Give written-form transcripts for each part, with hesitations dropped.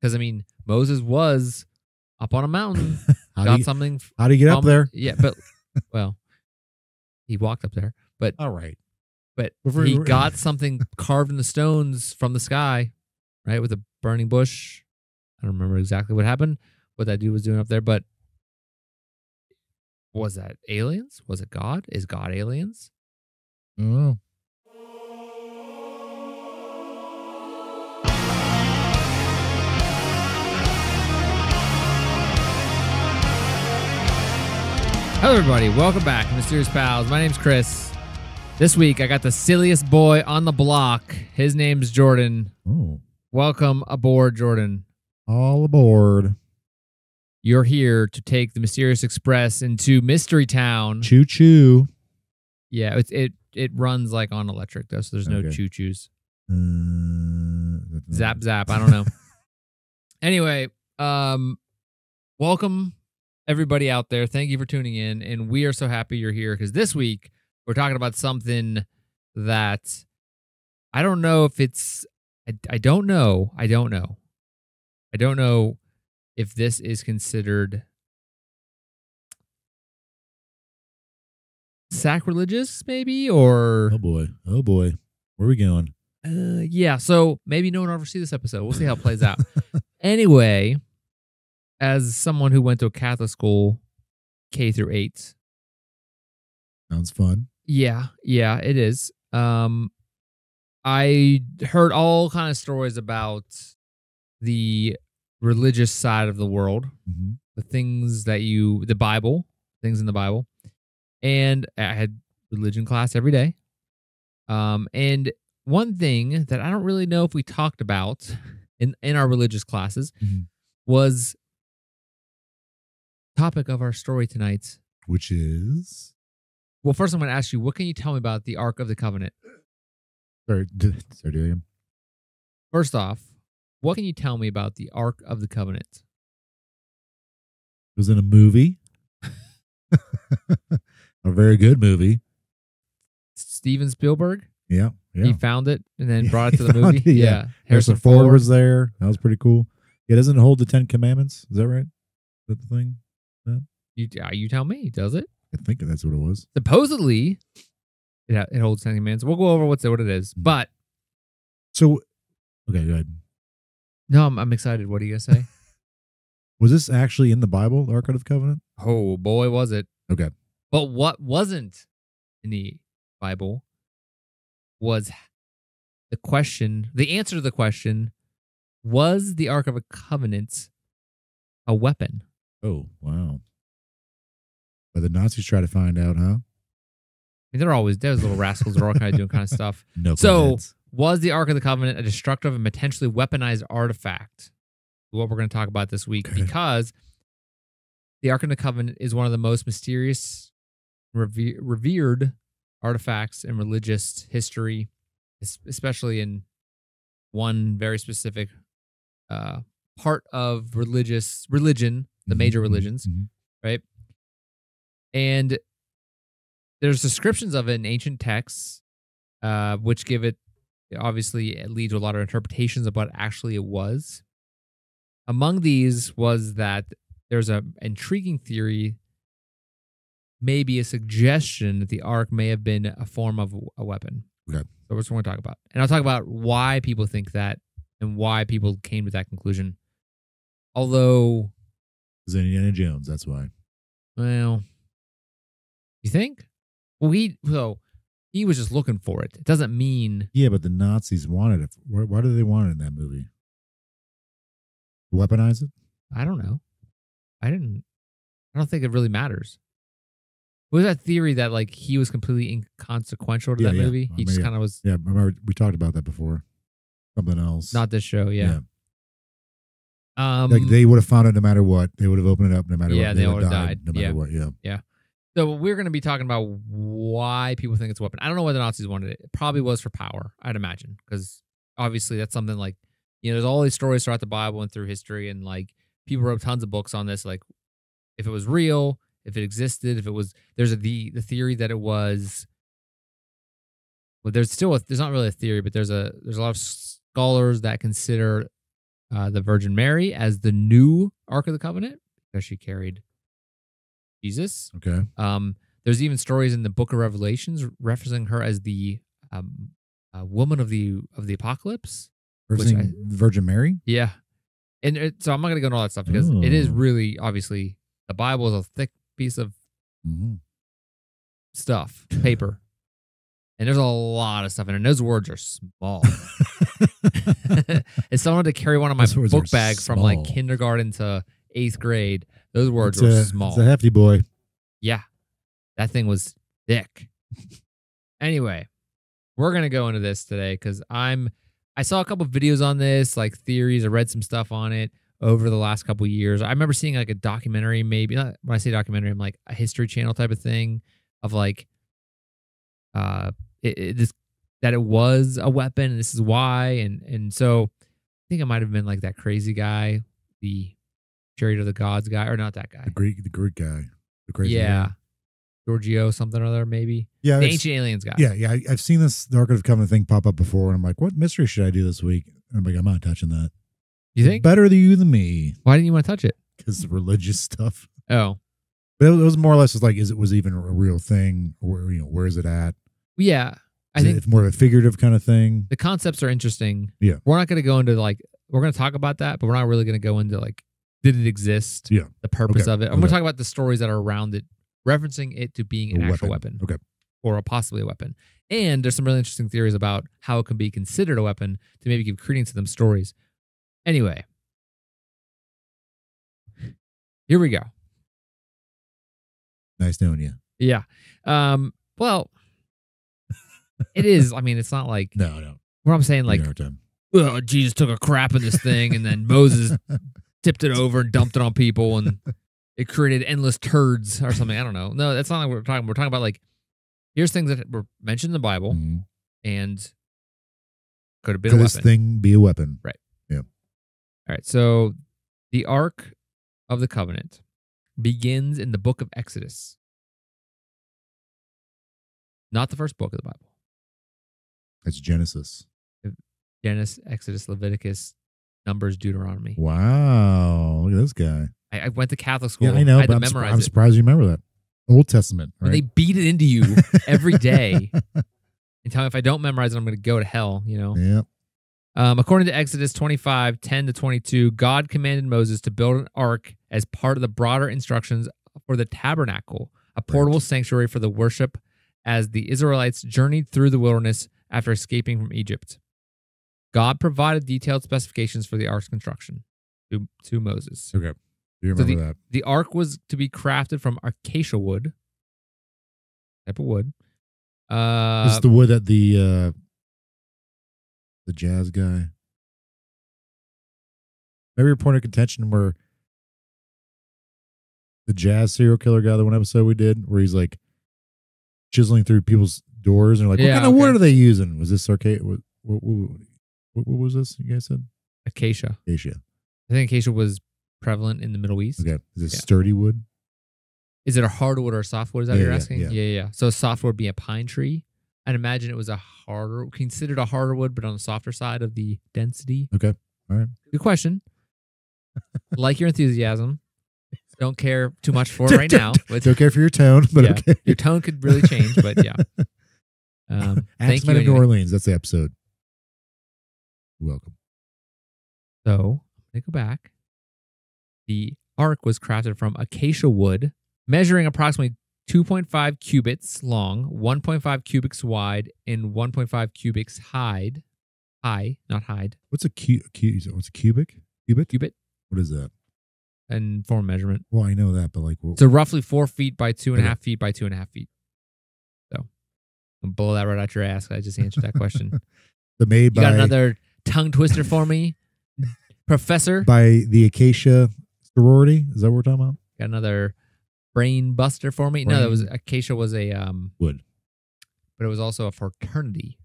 Because, I mean, Moses was up on a mountain, something. How do you get up there? Yeah, but, well, he walked up there. But all right. But he got something carved in the stones from the sky, right, with a burning bush. I don't remember exactly what happened, what that dude was doing up there, but was that aliens? Was it God? Is God aliens? I don't know. Hello, everybody. Welcome back to Mysterious Pals. My name's Chris. This week, I got the silliest boy on the block. His name's Jordan. Oh. Welcome aboard, Jordan. All aboard. You're here to take the Mysterious Express into Mystery Town. Choo choo. Yeah, it runs like on electric though, so there's no choo choos. Zap zap. I don't know. Anyway, welcome everybody out there. Thank you for tuning in, and we are so happy you're here because this week we're talking about something that I don't know if it's. I don't know if this is considered sacrilegious, maybe, or... Oh, boy. Where are we going? Yeah, so maybe no one will ever see this episode. We'll see how it plays out. Anyway, as someone who went to a Catholic school, K through 8... Sounds fun. Yeah, it is. I heard all kind of stories about the religious side of the world, the things that the Bible, things in the Bible. And I had religion class every day. And one thing that I don't really know if we talked about in our religious classes was topic of our story tonight. Which is? Well, first I'm going to ask you, what can you tell me about the Ark of the Covenant? Sorry, Dilliam. First off, what can you tell me about the Ark of the Covenant? It was in a movie. A very good movie. Steven Spielberg? Yeah. He found it and then brought it to the movie? Yeah. Harrison Ford was there. That was pretty cool. Yeah, doesn't it hold the 10 Commandments? Is that right? Is that the thing? Yeah. You tell me. Does it? I think that's what it was. Supposedly, it holds 10 Commandments. We'll go over what it is. But... So, okay, go ahead. No, I'm excited. What are you going to say? Was this actually in the Bible, the Ark of the Covenant? Oh, boy, was it. Okay. But what wasn't in the Bible was the answer to the question, was the Ark of a Covenant a weapon? Oh, wow. But the Nazis try to find out, huh? I mean, there's little rascals that are all kind of doing kind of stuff. No. So, was the Ark of the Covenant a destructive and potentially weaponized artifact? What we're going to talk about this week, because the Ark of the Covenant is one of the most mysterious, revered artifacts in religious history, especially in one very specific part of religion, the major religions, right? And there's descriptions of it in ancient texts, which give it, obviously, it leads to a lot of interpretations of what actually it was. Among these was that there's an intriguing theory, maybe a suggestion that the Ark may have been a form of a weapon. Okay. So that's what we're going to talk about. And I'll talk about why people think that and why people came to that conclusion. Although... It was Indiana Jones, that's why. Well... You think? Well, he was just looking for it. It doesn't mean... Yeah, but the Nazis wanted it. Why do they want it in that movie? Weaponize it? I don't know. I don't think it really matters. Was that theory that like he was completely inconsequential to that movie? He just kind of was... Yeah, remember we talked about that before. Something else. Not this show, yeah. Like they would have found it no matter what. They would have opened it up no matter what. Yeah, they would have died. No matter what, Yeah. So we're going to be talking about why people think it's a weapon. I don't know why the Nazis wanted it. It probably was for power, I'd imagine, because obviously that's something like, there's all these stories throughout the Bible and through history, and like people wrote tons of books on this, like if it was real, if it existed, if it was, there's the theory that it was, well, there's not really a theory, but there's a lot of scholars that consider the Virgin Mary as the new Ark of the Covenant because she carried Jesus. Okay. There's even stories in the Book of Revelations referencing her as the woman of the apocalypse. Virgin Mary? Yeah. And so I'm not going to go into all that stuff because it is really, obviously, the Bible is a thick piece of stuff, paper. And there's a lot of stuff in it. And those words are small. If someone had to carry one of my book bag from like kindergarten to 8th grade, those words were small. It's a hefty boy. Yeah. That thing was thick. Anyway, we're going to go into this today because I saw a couple videos on this, like theories. I read some stuff on it over the last couple years. I remember seeing like a documentary, maybe not when I say documentary, I'm like a History Channel type of thing of like that it was a weapon and this is why. And so I think it might have been like that crazy guy, the Chariot of the Gods guy, or not that guy. The Greek guy. The crazy guy. guy. Giorgio something or other, maybe. Yeah. The Ancient Aliens guy. Yeah. I've seen this the Ark of the Covenant thing pop up before, and I'm like, what mystery should I do this week? And I'm like, I'm not touching that. You think? Better you than me. Why didn't you want to touch it? Because religious stuff. Oh. But it was more or less just like, was it even a real thing? Or, where is it at? Yeah. I think it's more of a figurative kind of thing. The concepts are interesting. Yeah. We're not going to go into we're going to talk about that, but we're not really going to go into did it exist? Yeah. The purpose of it. I'm going to talk about the stories that are around it, referencing it to being an actual weapon. Okay. Or possibly a weapon. And there's some really interesting theories about how it can be considered a weapon to maybe give credence to them stories. Anyway. Here we go. Nice knowing you. Yeah. Well, it is. I mean, it's not like... No. What I'm saying, well, Jesus took a crap in this thing, and then Moses tipped it over and dumped it on people, and it created endless turds or something. I don't know. No, that's not what we're talking about. We're talking about, here's things that were mentioned in the Bible, and could have been a weapon. Could this thing be a weapon? Right. Yeah. All right. So, the Ark of the Covenant begins in the book of Exodus. Not the first book of the Bible. It's Genesis. Genesis, Exodus, Leviticus, Numbers, Deuteronomy. Wow. Look at this guy. I went to Catholic school. Yeah, I know, but I'm surprised you remember that. Old Testament, right? When they beat it into you every day and tell me if I don't memorize it, I'm going to go to hell, Yeah. According to Exodus 25:10-22, God commanded Moses to build an ark as part of the broader instructions for the tabernacle, a portable sanctuary for the worship as the Israelites journeyed through the wilderness after escaping from Egypt. God provided detailed specifications for the ark's construction to Moses. Okay. You remember that. The ark was to be crafted from acacia wood, type of wood. This is the wood that the jazz guy. Maybe your point of contention where the jazz serial killer guy, the one episode we did, where he's like chiseling through people's doors and like, what kind of wood are they using? Was this arcade? What was this you guys said? Acacia. Acacia. I think acacia was prevalent in the Middle East. Okay. Is it sturdy wood? Is it a hardwood or a softwood? Is that what you're asking? Yeah. So a softwood would be a pine tree. I'd imagine it was considered a harder wood, but on the softer side of the density. Okay. All right. Good question. Like your enthusiasm. Don't care too much for it right now. It's okay for your tone, but okay. Your tone could really change, but yeah. Thank you. New Orleans. That's the episode. You're welcome. So, let me go back. The ark was crafted from acacia wood, measuring approximately 2.5 cubits long, 1.5 cubits wide, and 1.5 cubits high, not hide. What's a what's a cubic? Cubit. What is that? And form measurement. Well, I know that, but so roughly 4 feet by 2.5 feet by 2.5 feet. So, I'll blow that right out your ass. I just answered that question. You got another tongue twister for me, Professor? By the Acacia sorority? Is that what we're talking about? Got another brain buster for me? No, that was Acacia was a wood, but it was also a fraternity.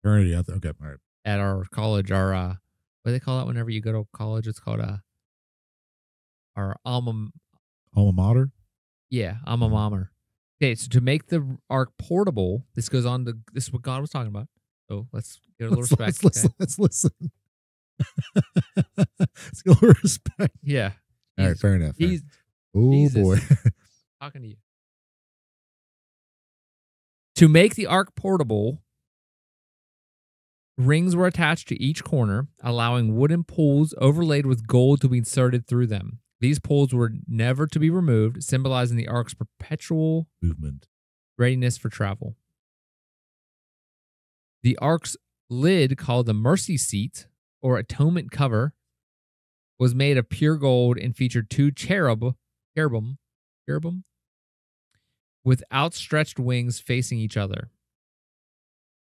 Fraternity. Okay, all right. At our college, our what do they call that whenever you go to college? It's called our alma mater. Yeah, alma mater. Okay, so to make the ark portable, this is what God was talking about. So let's get a little respect. Let's listen. Skill of respect. Yeah. All right, fair enough. He's Oh Jesus. boy. Talking to you. To make the ark portable, rings were attached to each corner, allowing wooden poles overlaid with gold to be inserted through them. These poles were never to be removed, symbolizing the ark's perpetual movement, readiness for travel. The ark's lid, called the mercy seat or atonement cover, was made of pure gold and featured two cherubim with outstretched wings facing each other.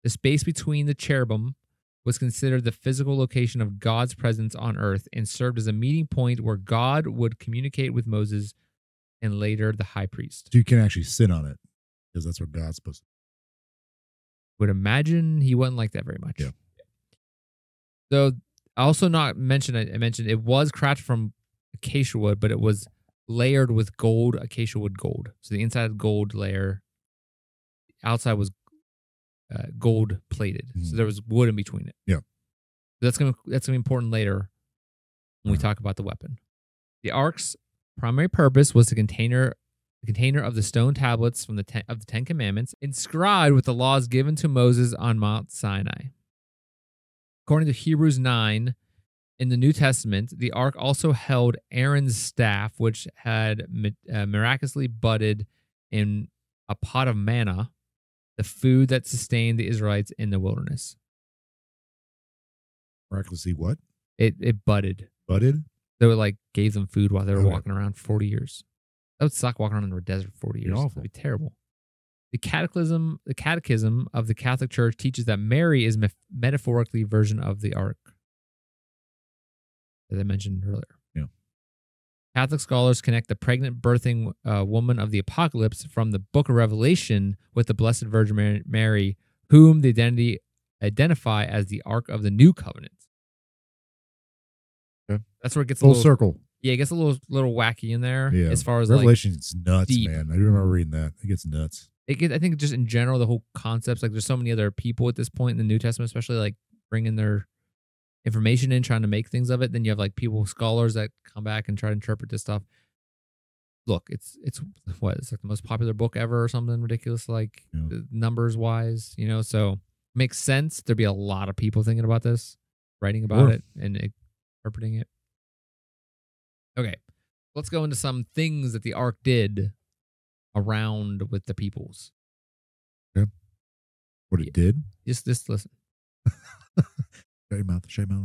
The space between the cherubim was considered the physical location of God's presence on earth and served as a meeting point where God would communicate with Moses and later the high priest. So you can actually sit on it because that's what God's supposed to do. Would imagine he wasn't like that very much. Yeah. So I also not mentioned, I mentioned it was crafted from acacia wood, but it was layered with gold, acacia wood gold. So the inside gold layer, outside was gold plated. So there was wood in between it. Yeah. So that's gonna be important later when we talk about the weapon. The ark's primary purpose was the container of the stone tablets from the Ten Commandments, inscribed with the laws given to Moses on Mount Sinai. According to Hebrews 9, in the New Testament, the ark also held Aaron's staff, which had miraculously budded in a pot of manna, the food that sustained the Israelites in the wilderness. Miraculously what? It budded. Budded? So it like gave them food while they were walking around 40 years. That would suck, walking around in the desert for 40 years. That'd be terrible. The Catechism of the Catholic Church teaches that Mary is metaphorically version of the ark, as I mentioned earlier. Yeah. Catholic scholars connect the pregnant birthing woman of the apocalypse from the book of Revelation with the Blessed Virgin Mary, whom they identify as the Ark of the New Covenant. Okay. That's where it gets full a little circle. Yeah, it gets a little wacky in there. Yeah. As far as Revelation's nuts, deep. man. I do remember reading that. It gets nuts. I think just in general, the whole concepts, like there's so many other people at this point in the New Testament, especially like bringing their information in, trying to make things of it. Then you have like scholars that come back and try to interpret this stuff. Look, it's like the most popular book ever or something ridiculous, like numbers wise, so it makes sense. There'd be a lot of people thinking about this, writing about it and interpreting it. Okay, let's go into some things that the ark did around with the peoples. Okay. What it did? Just listen. Shut your mouth.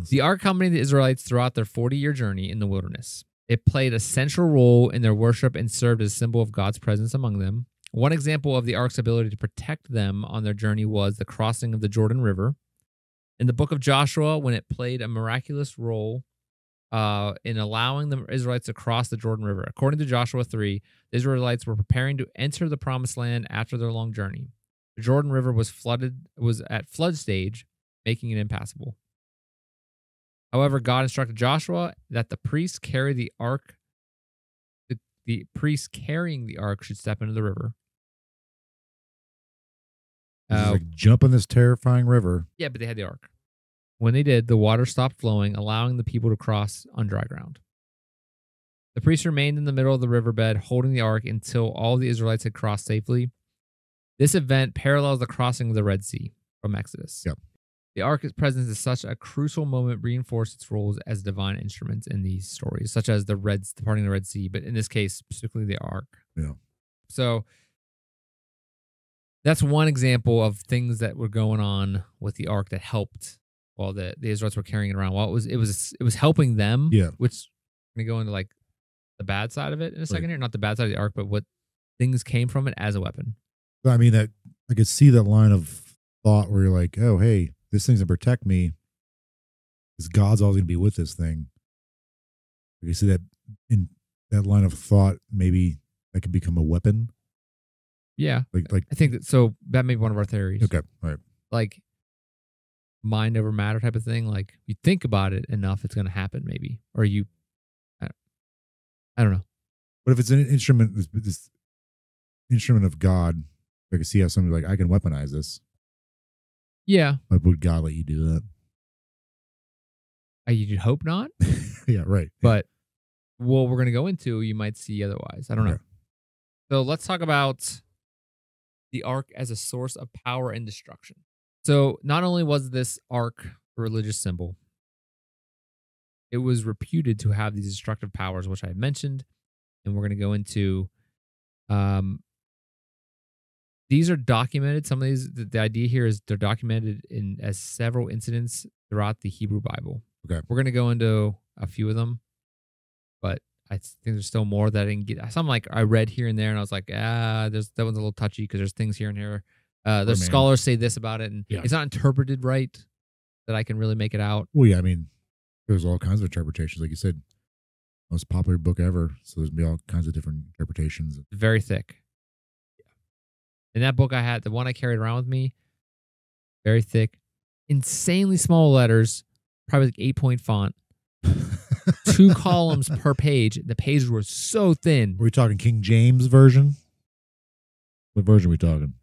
The ark accompanied the Israelites throughout their 40-year journey in the wilderness. It played a central role in their worship and served as a symbol of God's presence among them. One example of the ark's ability to protect them on their journey was the crossing of the Jordan River. In the book of Joshua, when it played a miraculous role in allowing the Israelites to cross the Jordan River. According to Joshua 3, the Israelites were preparing to enter the promised land after their long journey. The Jordan River was at flood stage, making it impassable. However, God instructed Joshua that the priests carry the ark. The priests carrying the ark should step into the river. Like jump in this terrifying river. Yeah, but they had the ark. When they did, the water stopped flowing, allowing the people to cross on dry ground. The priests remained in the middle of the riverbed, holding the ark until all the Israelites had crossed safely. This event parallels the crossing of the Red Sea from Exodus. Yep. The ark's presence is such a crucial moment, reinforced its roles as divine instruments in these stories, such as the parting of the Red Sea, but in this case, specifically the ark. Yeah. So that's one example of things that were going on with the ark that helped while the Israelites were carrying it around. Well, it was helping them. Yeah. Which I'm gonna go into like the bad side of it in a second here. Not the bad side of the ark, but what things came from it as a weapon. I mean, that I could see that line of thought where you're like, oh, hey, this thing's gonna protect me because God's always gonna be with this thing. You see that in that line of thought, maybe that could become a weapon. Yeah. Like I think that, so that may be one of our theories. Okay. All right. Like mind over matter type of thing. Like you think about it enough, it's going to happen maybe. Or I don't know. But if it's an instrument, this instrument of God, I can see how somebody like, I can weaponize this. Yeah. But would God let you do that? You'd hope not, Yeah, right. but what we're going to go into, you might see otherwise. I don't know. Okay. So let's talk about the ark as a source of power and destruction. So not only was this ark a religious symbol, it was reputed to have these destructive powers, which I had mentioned, and we're going to go into. These are documented. Some of these, the idea here is they're documented in as several incidents throughout the Hebrew Bible. Okay. We're going to go into a few of them, but I think there's still more that I didn't get. Some like I read here and there, and I was like, that one's a little touchy because there's things here and here. The scholars say this about it, and it's not interpreted right that I can really make it out. Well, yeah, I mean, there's all kinds of interpretations. Like you said, most popular book ever, so there's be all kinds of different interpretations. Very thick. In that book I had, the one I carried around with me, very thick, insanely small letters, probably like 8-point font, 2 columns per page. The pages were so thin. Were we talking King James version? What version are we talking?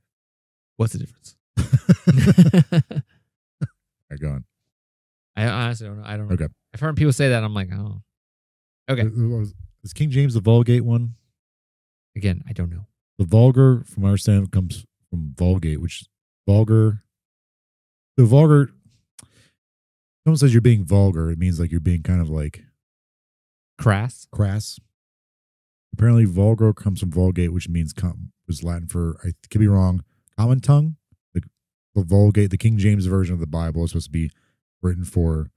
What's the difference? All right, go on. I honestly don't know. I don't know. Okay. I've heard people say that. I'm like, oh. Okay. Is King James the Vulgate one? Again, I don't know. The vulgar, from my understanding, comes from Vulgate, which is vulgar. The vulgar, someone says you're being vulgar, it means like you're being kind of like crass. Apparently, vulgar comes from Vulgate, which means was Latin for, I could be wrong, common tongue. The Vulgate, the King James version of the Bible, is supposed to be written for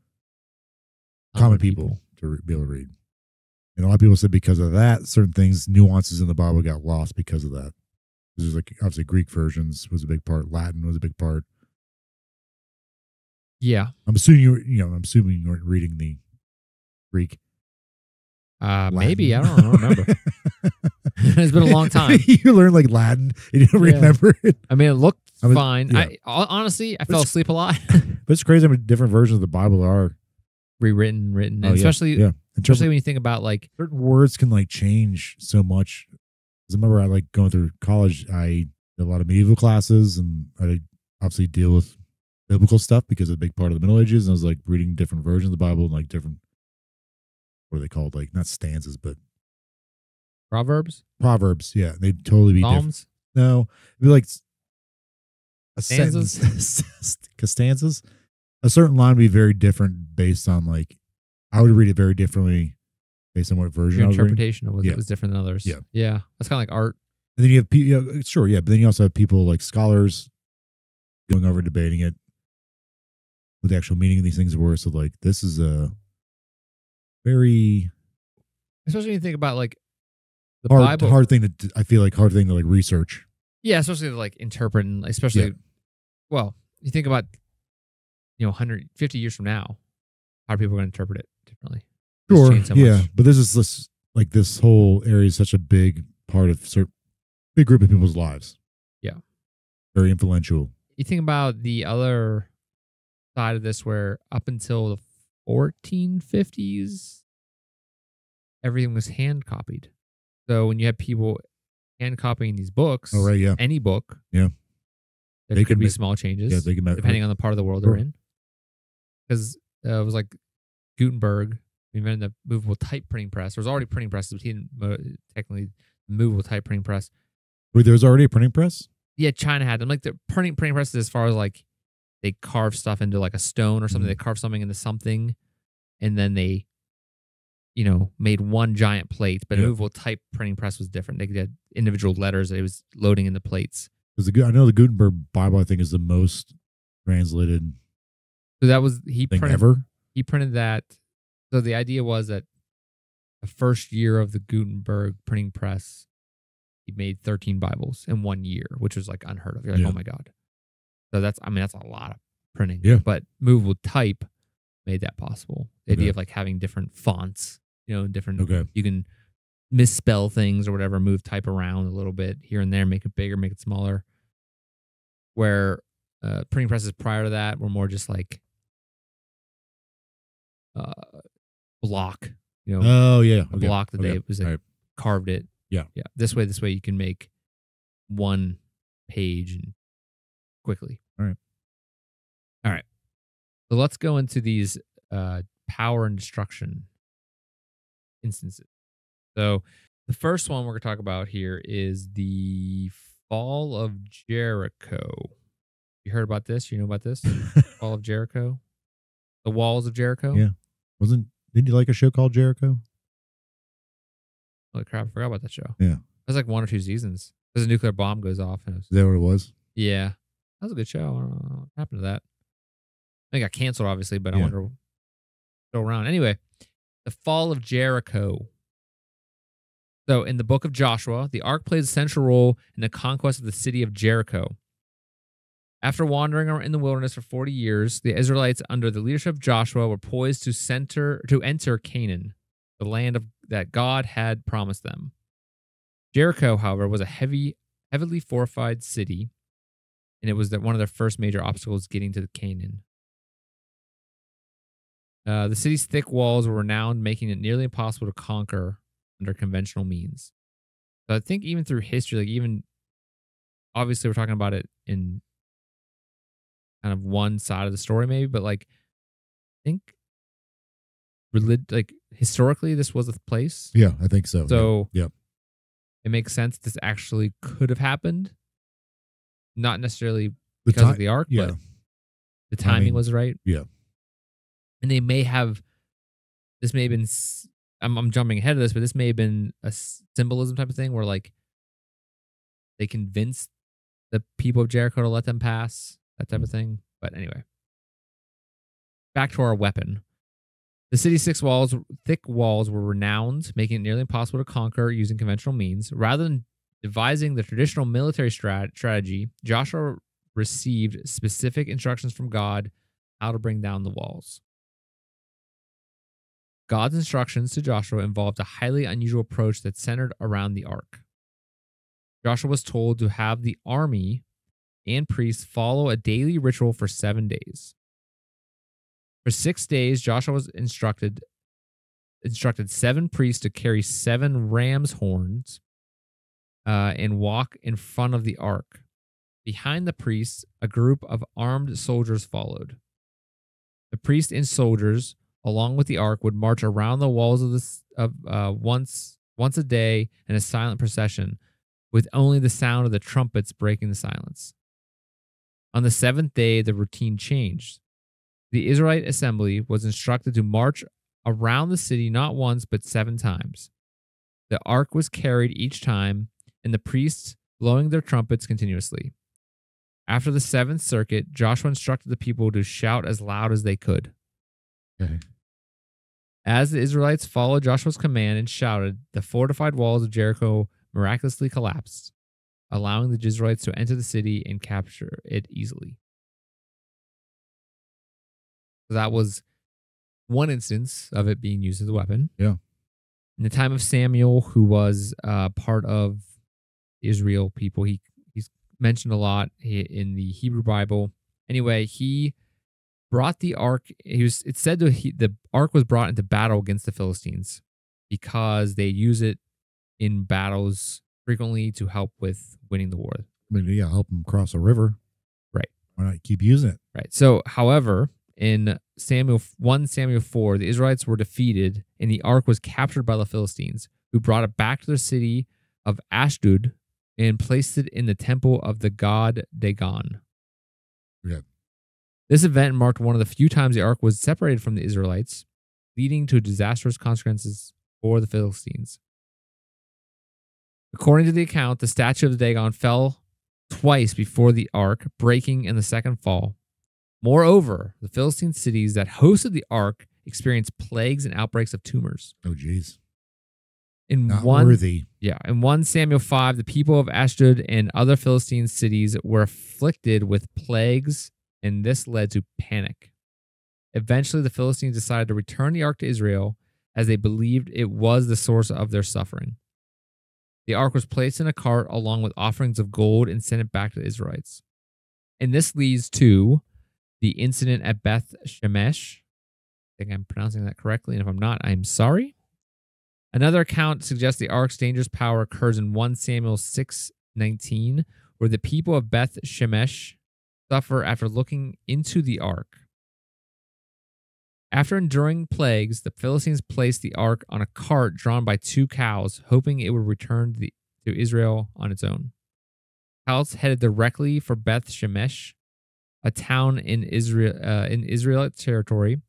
common people to be able to read. And a lot of people said because of that, certain things, nuances in the Bible got lost because of that. There's like obviously Greek versions was a big part, Latin was a big part. Yeah, I'm assuming you weren't reading the Greek. Maybe I don't remember. It's been a long time. You learned like Latin and you don't remember it. I mean, it looked fine. Yeah. Honestly, I fell asleep a lot. But it's crazy how many different versions of the Bible are rewritten, written, and especially when you think about like certain words can like change so much. Because I remember I like going through college, I did a lot of medieval classes, and I obviously deal with biblical stuff because it's a big part of the Middle Ages. And I was like reading different versions of the Bible and like different, what are they called? Like not stanzas, but Proverbs. Yeah, they'd totally be Psalms? different. No, it'd be like a Stanzas? sentence. Stanzas. A certain line would be very different based on like, I would read it very differently based on what version Your I was reading. interpretation of it was different than others. Yeah. That's kind of like art. And then you have people, sure, yeah, but then you also have people like scholars going over debating it, what the actual meaning of these things were. So like, this is a very, especially when you think about like the hard Bible. I feel like hard thing to like research. Yeah, especially to like interpret, and especially, well, you think about 150 years from now, how are people going to interpret it differently? Sure, but this whole area is such a big part of big group of people's lives. Yeah, very influential. You think about the other side of this, where up until the 1450s, everything was hand copied. So when you have people hand copying these books, any book, there could be small changes, depending on the part of the world they're in. Because it was like Gutenberg invented the movable type printing press. There was already printing presses, but he didn't technically movable type printing press. Wait, there was already a printing press? Yeah, China had them. Like the printing presses, as far as like they carve stuff into like a stone or something. They carve something into something, and then they, made one giant plate. But a movable type printing press was different. They had individual letters that it was loading in the plates. I know the Gutenberg Bible, I think, is the most translated. So that was he printed that. So the idea was that the first year of the Gutenberg printing press, he made 13 Bibles in 1 year, which was like unheard of. You're like, oh my God. So that's a lot of printing. Yeah. But movable type made that possible. The idea of like having different fonts, different. You can misspell things or whatever, move type around a little bit here and there, make it bigger, make it smaller. Where printing presses prior to that were more just like block, a block that they was like carved it. Yeah. This way you can make one page and quickly. All right. So let's go into these power and destruction instances. So the first one we're going to talk about here is the fall of Jericho. You heard about this? You know about this? Fall of Jericho? The walls of Jericho? Yeah. Didn't you like a show called Jericho? Holy crap, I forgot about that show. Yeah. It was like 1 or 2 seasons. Because a nuclear bomb goes off. And Is that what it was? yeah. That was a good show. I don't know what happened to that. I think it got canceled, obviously, but I wonder still around. Anyway, the fall of Jericho. So in the book of Joshua, the ark plays a central role in the conquest of the city of Jericho. After wandering in the wilderness for 40 years, the Israelites, under the leadership of Joshua, were poised to enter Canaan, the land that God had promised them. Jericho, however, was a heavily fortified city, and it was one of their first major obstacles getting to Canaan. The city's thick walls were renowned, making it nearly impossible to conquer under conventional means. So I think even through history, like even obviously we're talking about it in kind of one side of the story, maybe, but like I think historically this was a place. Yeah, I think so. So yeah. It makes sense this actually could have happened. Not necessarily because of the ark, but the timing was right. Yeah. And this may have been, I'm jumping ahead of this, but this may have been a symbolism type of thing where like they convinced the people of Jericho to let them pass, that type of thing. But anyway, back to our weapon. The city's thick walls were renowned, making it nearly impossible to conquer using conventional means. Rather than devising the traditional military strategy, Joshua received specific instructions from God how to bring down the walls. God's instructions to Joshua involved a highly unusual approach that centered around the ark. Joshua was told to have the army and priests follow a daily ritual for 7 days. For 6 days, Joshua was instructed 7 priests to carry 7 ram's horns and walk in front of the ark. Behind the priests, a group of armed soldiers followed. The priests and soldiers, along with the ark, would march around the walls once a day in a silent procession, with only the sound of the trumpets breaking the silence. On the 7th day, the routine changed. The Israelite assembly was instructed to march around the city not once but 7 times. The ark was carried each time, and the priests blowing their trumpets continuously. After the 7th circuit, Joshua instructed the people to shout as loud as they could. Okay. As the Israelites followed Joshua's command and shouted, the fortified walls of Jericho miraculously collapsed, allowing the Israelites to enter the city and capture it easily. So that was one instance of it being used as a weapon. Yeah. In the time of Samuel, who was part of Israel people, he's mentioned a lot in the Hebrew Bible. Anyway, he brought the ark. It's said that the ark was brought into battle against the Philistines because they use it in battles frequently to help with winning the war. I mean, yeah, help them cross a river. Right. Why not keep using it? Right. So, however, in 1 Samuel 4, the Israelites were defeated and the ark was captured by the Philistines, who brought it back to their city of Ashdod and placed it in the temple of the god Dagon. Yeah. This event marked one of the few times the ark was separated from the Israelites, leading to disastrous consequences for the Philistines. According to the account, the statue of the Dagon fell twice before the ark, breaking in the second fall. Moreover, the Philistine cities that hosted the ark experienced plagues and outbreaks of tumors. Oh, geez. Not worthy. Yeah. In 1 Samuel 5, the people of Ashdod and other Philistine cities were afflicted with plagues, and this led to panic. Eventually, the Philistines decided to return the ark to Israel as they believed it was the source of their suffering. The ark was placed in a cart along with offerings of gold and sent it back to the Israelites. And this leads to the incident at Beth Shemesh. I think I'm pronouncing that correctly, and if I'm not, I'm sorry. Another account suggests the ark's dangerous power occurs in 1 Samuel 6:19, where the people of Beth Shemesh suffer after looking into the ark. After enduring plagues, the Philistines placed the ark on a cart drawn by 2 cows, hoping it would return to Israel on its own. Cows headed directly for Beth Shemesh, a town in Israelite territory.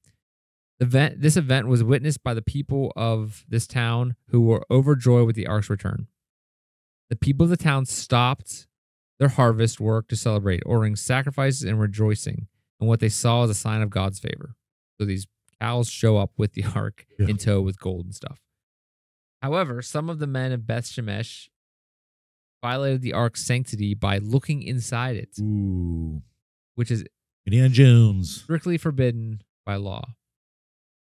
This event was witnessed by the people of this town, who were overjoyed with the ark's return. The people of the town stopped their harvest work to celebrate, ordering sacrifices and rejoicing in what they saw as a sign of God's favor. So these cows show up with the ark in tow with gold and stuff. However, some of the men of Beth Shemesh violated the ark's sanctity by looking inside it, which is Indiana Jones, strictly forbidden by law.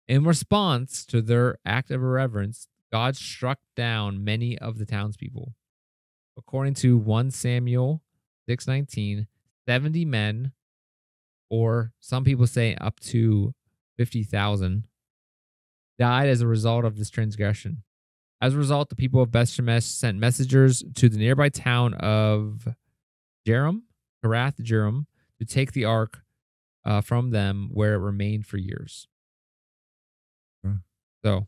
In response to their act of irreverence, God struck down many of the townspeople. According to 1 Samuel 6:19, 70 men, or some people say up to 50,000, died as a result of this transgression. As a result, the people of Beth Shemesh sent messengers to the nearby town of Karath Jearim, to take the ark from them, where it remained for years. So,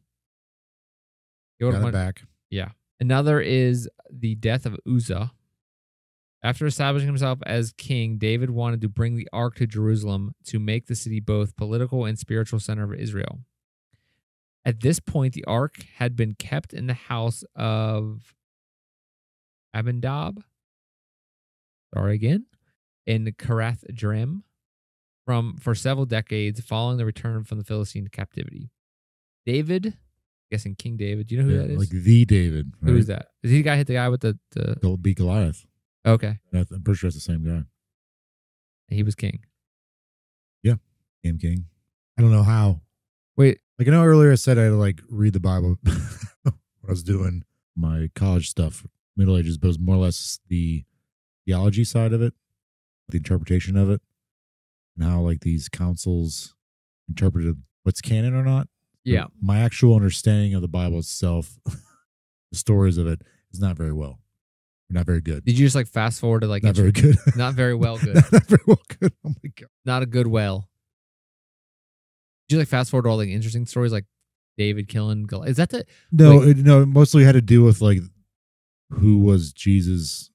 got it back. Yeah. Another is the death of Uzzah. After establishing himself as king, David wanted to bring the ark to Jerusalem to make the city both political and spiritual center of Israel. At this point, the ark had been kept in the house of Abinadab, in Karath Jearim for several decades following the return from the Philistine captivity. David, I'm guessing King David, do you know who that is? Like the David. Right? Who is that? Is he the guy hit the guy with the... Beat Goliath. Okay. I'm pretty sure it's the same guy. He was king. Yeah, became king. I don't know how. Wait. Like, I know earlier I said I had to like read the Bible when I was doing my college stuff, Middle Ages, but it was more or less the theology side of it, the interpretation of it, and how like these councils interpreted what's canon or not. Yeah. But my actual understanding of the Bible itself, the stories of it, is not very well. Not very good. Did you just like fast forward to like... Not very good. Not very well good. Not very well good. Oh my God. Not a good well. Did you like fast forward to all like interesting stories like David killing Goliath? Is that the... No, it mostly had to do with like who was Jesus,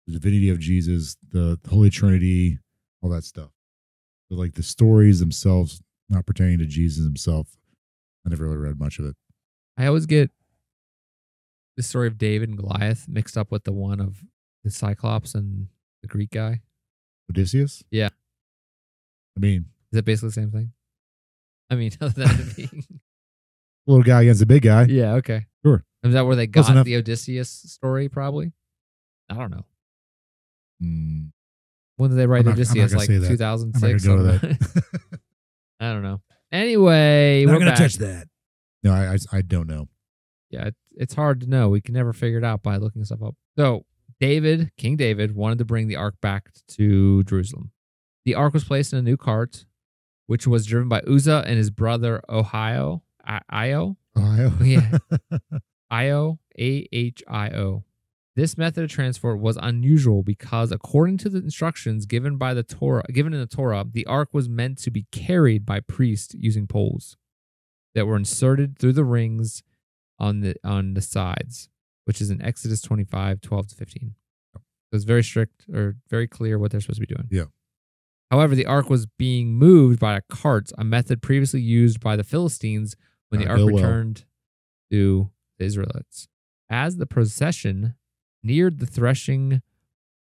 the divinity of Jesus, the Holy Trinity, all that stuff. So like the stories themselves, not pertaining to Jesus himself, I never really read much of it. I always get the story of David and Goliath mixed up with the one of the Cyclops and the Greek guy. Odysseus? Yeah. I mean... Is it basically the same thing? I mean, other than it being... Little guy against a big guy. Yeah, okay. Sure. Is that where they got the Odysseus story, probably? I don't know. When did they write Odysseus? Like 2006? I'm not gonna go to that. I don't know. Anyway, we're going to touch that. No, I don't know. Yeah, it's hard to know. We can never figure it out by looking stuff up. So, King David, wanted to bring the ark back to Jerusalem. The ark was placed in a new cart, which was driven by Uzzah and his brother Ahio. Yeah. Ahio. This method of transport was unusual because, according to the instructions given in the Torah, the ark was meant to be carried by priests using poles that were inserted through the rings on the sides, which is in Exodus 25:12-15. So it's very strict or very clear what they're supposed to be doing. Yeah. However, the ark was being moved by a cart, a method previously used by the Philistines when the ark returned to the Israelites. As the procession neared the threshing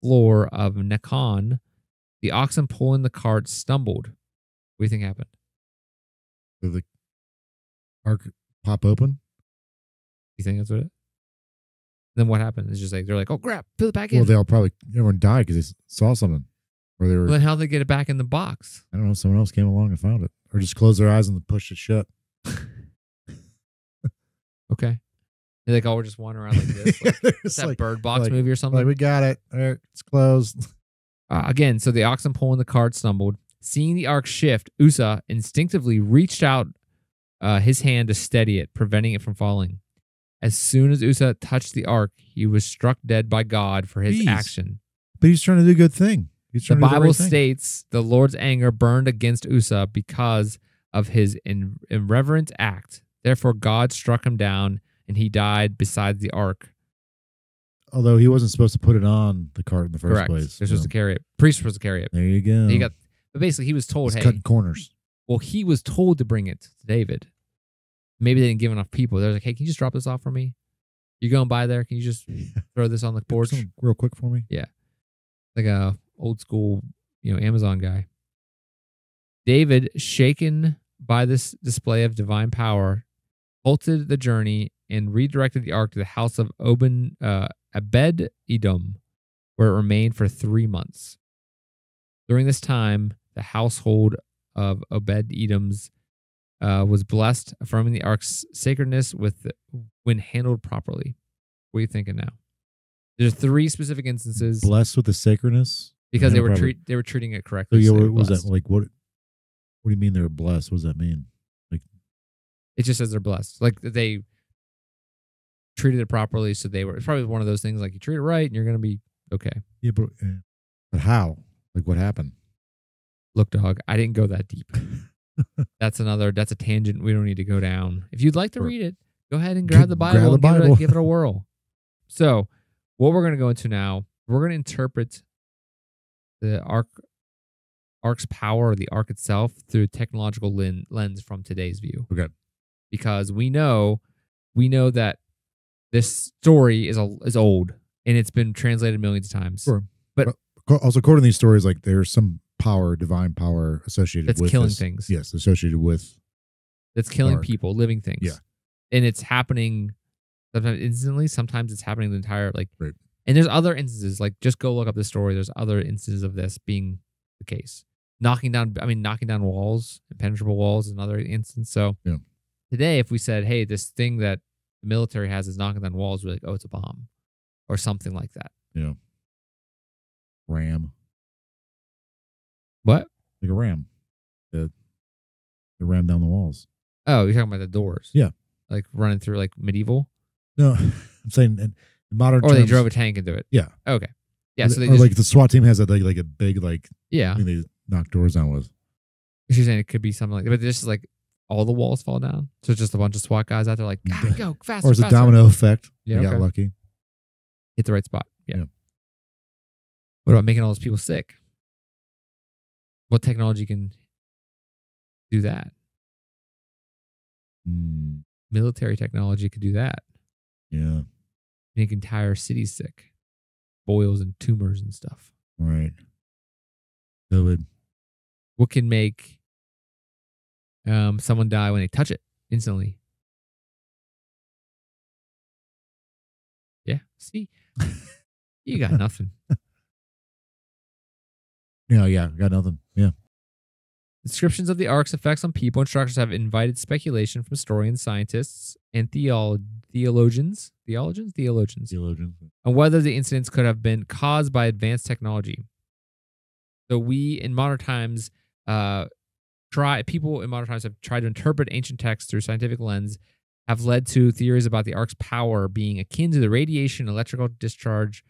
floor of Nakon, the oxen pulling the cart stumbled. What do you think happened? Did the ark pop open? You think that's what it? Then what happened? It's just like they're like, "Oh crap, fill it back in." Well, everyone died because they saw something, or they were. Well, then how did they get it back in the box? I don't know. Someone else came along and found it, or just closed their eyes and pushed it shut. Okay. They're like, "Oh, we're just wandering around like this." Like, it's that Bird Box movie or something. Like, we got it. All right, it's closed. Again, so the oxen pulling the cart stumbled. Seeing the ark shift, Uzzah instinctively reached out his hand to steady it, preventing it from falling. As soon as Uzzah touched the ark, he was struck dead by God for his action. But he's trying to do a good thing. The Bible states the Lord's anger burned against Uzzah because of his irreverent act. Therefore, God struck him down, and he died beside the ark. Although he wasn't supposed to put it on the cart in the first Correct. place. They're supposed to carry it. Priest was supposed to carry it. There you go. But basically, he was told, He's hey. cutting corners. Well, he was told to bring it to David. Maybe they didn't give enough people. They're like, hey, can you just drop this off for me? You going by there? Can you just throw this on the porch? Real quick for me? Yeah. Like a old school, Amazon guy. David, shaken by this display of divine power, halted the journey and redirected the ark to the house of Obed-Edom, where it remained for 3 months. During this time, the household of Obed-Edom's was blessed, affirming the ark's sacredness when handled properly. What are you thinking now? There's 3 specific instances. Blessed with the sacredness? Because they were treating it correctly. So what was that? Like, what do you mean they were blessed? What does that mean? Like, it just says they're blessed. Like, they treated it properly, so they were. It's probably one of those things like you treat it right and you're going to be okay. Yeah, but how? Like, what happened? Look, dog, I didn't go that deep. That's a tangent we don't need to go down. If you'd like to read it, go ahead and grab the Bible and give it a whirl. So, what we're going to go into now, we're going to interpret the ark's power, or the ark itself, through a technological lens from today's view. Okay. Because we know that this story is old and it's been translated millions of times. Sure. But also, according to these stories, like there's some power, divine power associated with killing this. Things. Yes, associated with. That's killing people, living things. Yeah. And it's happening sometimes instantly. Sometimes it's happening the entire Right. And there's other instances, like just go look up the story. There's other instances of this being the case. Knocking down walls, impenetrable walls is another instance. So today, if we said, hey, this thing that the military has is knocking down walls, we're like, oh, it's a bomb or something like that. Yeah. Ram. What? Like a ram. The ram down the walls. Oh, you're talking about the doors? Yeah. Like running through like medieval? No, I'm saying in modern Or terms, they drove a tank into it. Yeah. Okay. Yeah. So like the SWAT team has like a big yeah. thing they knock doors down with. She's saying it could be something like that, but this is like all the walls fall down. So it's just a bunch of SWAT guys out there like, God, go faster. Or it's faster. a domino effect. Yeah. They got lucky. Hit the right spot. Yeah. What about making all those people sick? What technology can do that? Military technology could do that. Yeah. Make entire cities sick. Boils and tumors and stuff. Right. COVID. What can make someone die when they touch it instantly? Yeah. See? You got nothing. Yeah, got nothing. Yeah. Descriptions of the ark's effects on people and structures have invited speculation from historians, scientists, and theologians on whether the incidents could have been caused by advanced technology. So we in modern times people in modern times have tried to interpret ancient texts through scientific lens, have led to theories about the ark's power being akin to the radiation electrical discharge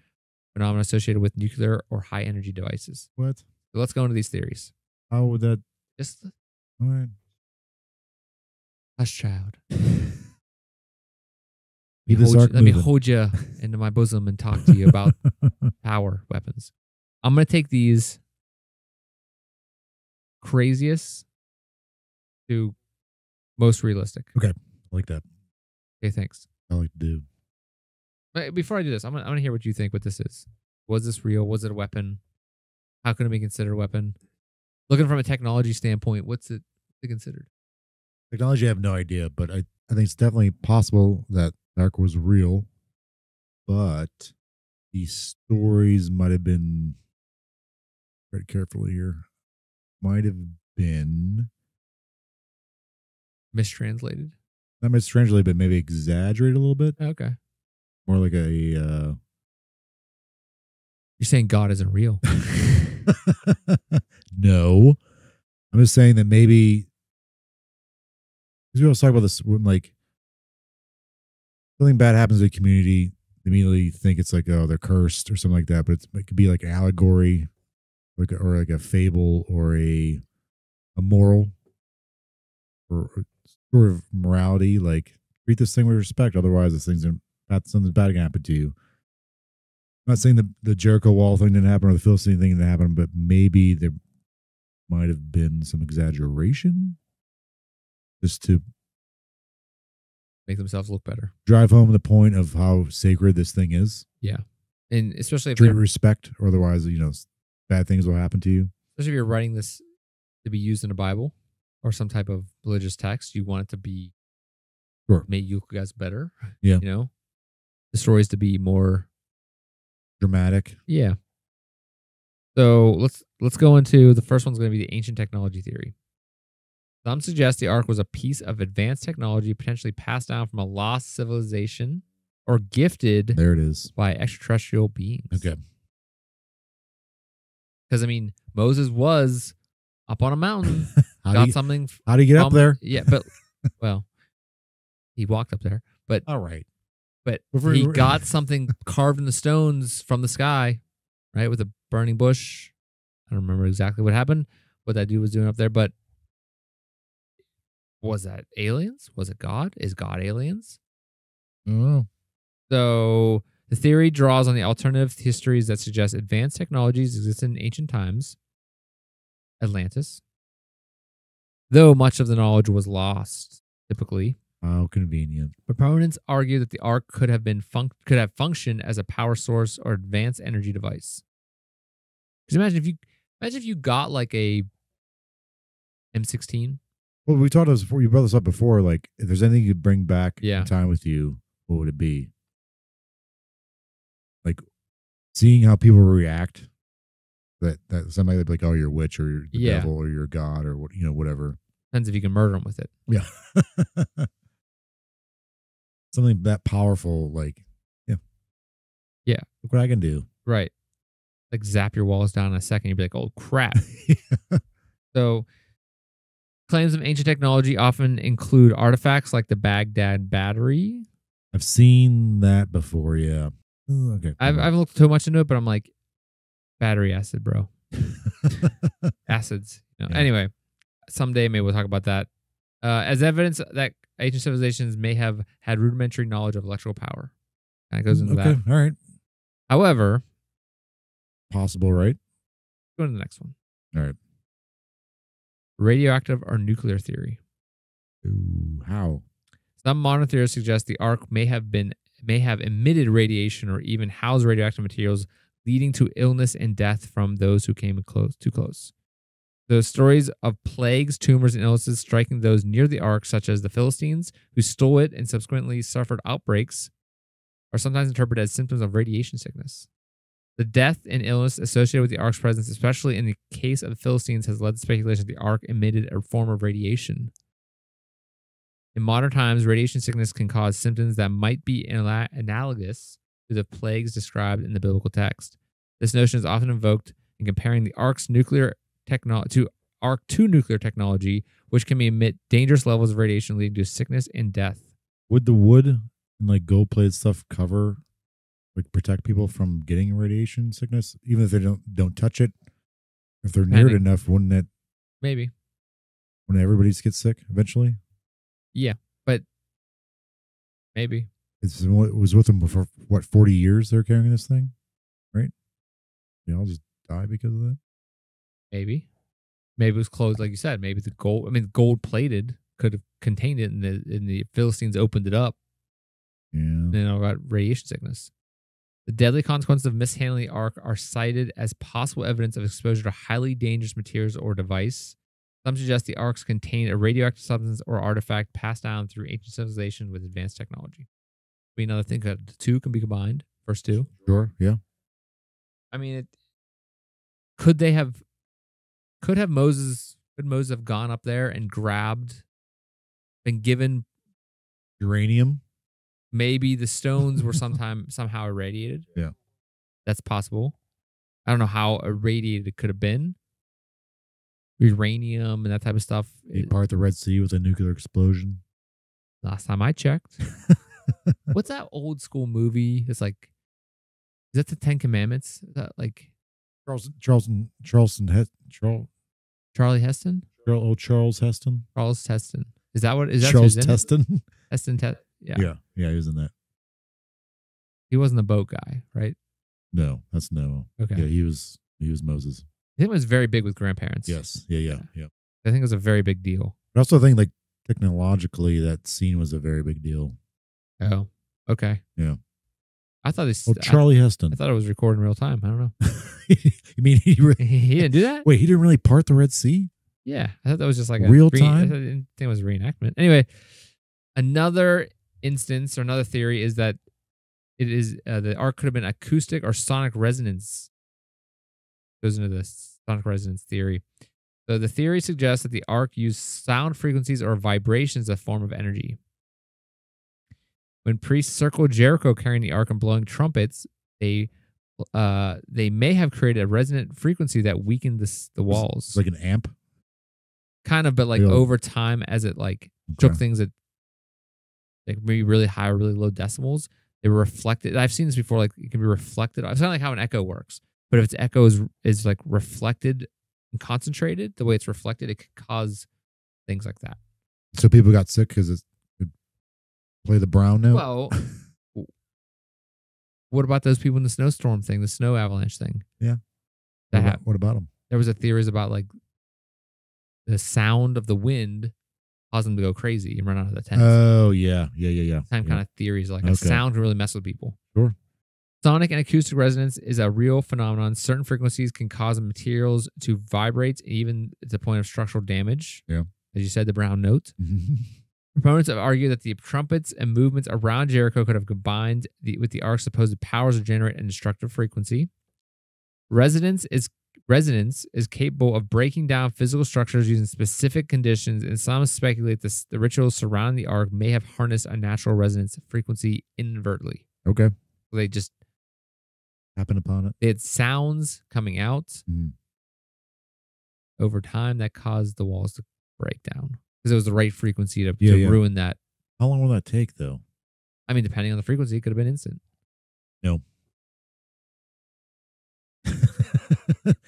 phenomena associated with nuclear or high energy devices. What? So let's go into these theories. How would that? Just All right. hush, child. Let me hold you into my bosom and talk to you about power weapons. I'm going to take these craziest to most realistic. Okay. I like that. Okay, thanks. I like to do. But before I do this, I'm going to hear what you think what this is. Was this real? Was it a weapon? How can it be considered a weapon? Looking from a technology standpoint, what's it considered? Technology, I have no idea, but I think it's definitely possible that Ark was real, but the stories might have been, very carefully here, might have been mistranslated. Not mistranslated, but maybe exaggerated a little bit. Okay. More like a... You're saying God isn't real. No. I'm just saying that maybe... Because we always talk about this when, like, something bad happens to the community, they immediately think it's like, oh, they're cursed or something like that. But it could be like an allegory, or like a fable, or a moral. sort of morality, like treat this thing with respect. Otherwise, something's bad going to happen to you. I'm not saying the Jericho wall thing didn't happen or the Philistine thing didn't happen, but maybe there might have been some exaggeration just to make themselves look better. Drive home the point of how sacred this thing is. Yeah. And especially if treat respect, or otherwise, bad things will happen to you. Especially if you're writing this to be used in a Bible or some type of religious text, you want it to be make you guys better. Yeah. The stories to be more dramatic. Yeah. So let's go into the first one's going to be the ancient technology theory. Some suggest the Ark was a piece of advanced technology potentially passed down from a lost civilization or gifted there it is by extraterrestrial beings. Okay. Because Moses was up on a mountain, something. How do you get up there? Yeah, but well, he walked up there. But all right. But he got something carved in the stones from the sky, right, with a burning bush. I don't remember exactly what happened, what that dude was doing up there, but was that aliens? Was it God? Is God aliens? I don't know. So the theory draws on the alternative histories that suggest advanced technologies existed in ancient times, Atlantis, though much of the knowledge was lost, typically. How convenient. Proponents argue that the Ark could have functioned as a power source or advanced energy device. Because imagine if you got like a M16. Well, we talked about this before. You brought this up before. Like, if there's anything you could bring back in time with you, what would it be? Like, seeing how people react. That somebody would be like, "Oh, you're a witch, or you're the devil, or you're God, or whatever." Depends if you can murder them with it. Yeah. Something that powerful, like, yeah. Look what I can do. Right. Like zap your walls down in a second. You'd be like, "Oh crap!" So. Claims of ancient technology often include artifacts like the Baghdad battery. I've seen that before, yeah. Ooh, okay. I've looked too much into it, but I'm like, battery acid, bro. Acids. Yeah. Anyway, someday maybe we'll talk about that. As evidence that ancient civilizations may have had rudimentary knowledge of electrical power. Kind of goes into that. All right. However. Possible, right? Go to the next one. All right. Radioactive or nuclear theory. Ooh, how? Some modern theorists suggest the Ark may have emitted radiation or even housed radioactive materials, leading to illness and death from those who came too close. Those stories of plagues, tumors, and illnesses striking those near the Ark, such as the Philistines, who stole it and subsequently suffered outbreaks, are sometimes interpreted as symptoms of radiation sickness. The death and illness associated with the Ark's presence, especially in the case of the Philistines, has led to speculation that the Ark emitted a form of radiation. In modern times, radiation sickness can cause symptoms that might be analogous to the plagues described in the biblical text. This notion is often invoked in comparing the Ark's nuclear technology to nuclear technology, which can emit dangerous levels of radiation leading to sickness and death. Would the wood and like gold-plated stuff cover? Like protect people from getting radiation sickness, even if they don't touch it. If they're near it enough, wouldn't it? Maybe. Wouldn't everybody get sick eventually? Yeah, but maybe it was with them for 40 years. They're carrying this thing, right? They all just die because of that. Maybe it was closed, like you said. Maybe the gold. Gold plated could have contained it, and the Philistines opened it up. Yeah, and then I got radiation sickness. The deadly consequences of mishandling the Ark are cited as possible evidence of exposure to highly dangerous materials or device. Some suggest the Arks contain a radioactive substance or artifact passed down through ancient civilization with advanced technology. We another thing that the two can be combined. First two. Sure. Yeah. Could Moses have gone up there and been given uranium? Maybe the stones were somehow irradiated. Yeah. That's possible. I don't know how irradiated it could have been. Uranium and that type of stuff. They part the Red Sea with a nuclear explosion. Last time I checked. What's that old school movie? It's like, is that the Ten Commandments? Is that like Charlie Heston? Charlie Heston? Charles Heston? Charles Heston. Is that what? Is that Charles who's in it? Teston? Teston, yeah. Yeah, he was in that. He wasn't the boat guy, right? No, that's Noel. Okay. Yeah, he was Moses. I think it was very big with grandparents. Yes. Yeah. I think it was a very big deal. But also, I think like technologically, that scene was a very big deal. Oh, okay. Yeah. I thought this. Oh, Charlie Heston. I thought it was recorded in real time. I don't know. You mean he didn't do that? Wait, he didn't really part the Red Sea? Yeah, I thought that was just like real I time. didn't think it was a reenactment. Anyway, another instance or another theory is that it is the ark could have been acoustic or sonic resonance. Goes into the sonic resonance theory. So the theory suggests that the ark used sound frequencies or vibrations as a form of energy. When priests circled Jericho carrying the ark and blowing trumpets, they may have created a resonant frequency that weakened the walls. It's like an amp? Kind of, but like over time as it like took things at like maybe really high or really low decibels, they were reflected. I've seen this before, like it can be reflected. It's kind of like how an echo works. But if its echo is like reflected and concentrated, the way it's reflected, it could cause things like that. So people got sick because it could play the brown note? Well, what about those people in the snowstorm thing, the snow avalanche thing? Yeah. What about them? There was a theories about like the sound of the wind caused them to go crazy and run out of the tent. Oh, yeah. Same kind of theories, like a sound can really mess with people. Sure. Sonic and acoustic resonance is a real phenomenon. Certain frequencies can cause materials to vibrate, even to the point of structural damage. Yeah. As you said, the brown note. Proponents have argued that the trumpets and movements around Jericho could have combined with the ark's supposed powers to generate a destructive frequency. Resonance is capable of breaking down physical structures using specific conditions, and some speculate the rituals surrounding the ark may have harnessed a natural resonance frequency inadvertently. Okay. So they just happened upon it. They had sounds coming out over time that caused the walls to break down because it was the right frequency to ruin that. How long will that take, though? I mean, depending on the frequency, it could have been instant. No.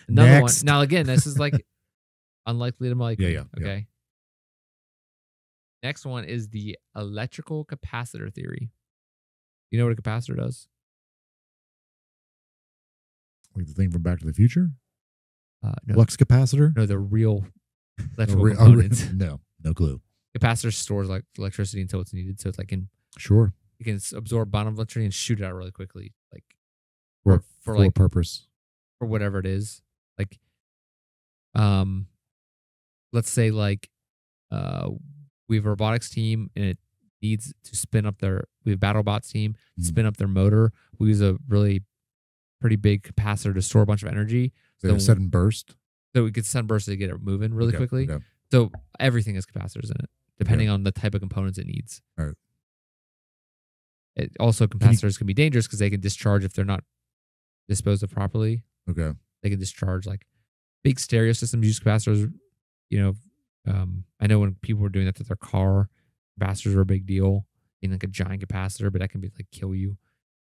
Another Next. one. Now, again, this is like unlikely to likely. Yeah. Okay. Next one is the electrical capacitor theory. You know what a capacitor does? Like the thing from Back to the Future? No. Flux capacitor? No, the real electrical components. No clue. Capacitor stores like electricity until it's needed, so it's like Sure. it can absorb bottom of electricity and shoot it out really quickly, like for like purpose, for whatever it is. Like, let's say like, we have a robotics team and it needs to spin up we have BattleBots team spin up their motor. We use a really pretty big capacitor to store a bunch of energy. So sudden burst. So we could sudden burst to get it moving really quickly. Okay. So everything has capacitors in it, depending on the type of components it needs. All right. It also, capacitors can be dangerous because they can discharge if they're not disposed of properly. Okay. They can discharge, like big stereo systems use capacitors. You know, I know when people were doing that to their car, capacitors were a big deal. In like a giant capacitor, but that can be like kill you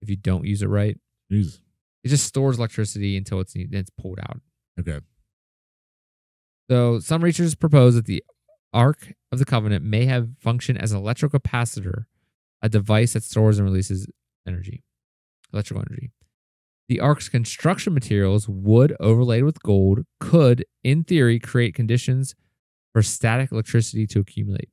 if you don't use it right. Jeez. It just stores electricity until it's pulled out. Okay. So some researchers propose that the Ark of the Covenant may have functioned as an electrical capacitor, a device that stores and releases electrical energy. The Ark's construction materials, wood overlaid with gold, could, in theory, create conditions for static electricity to accumulate.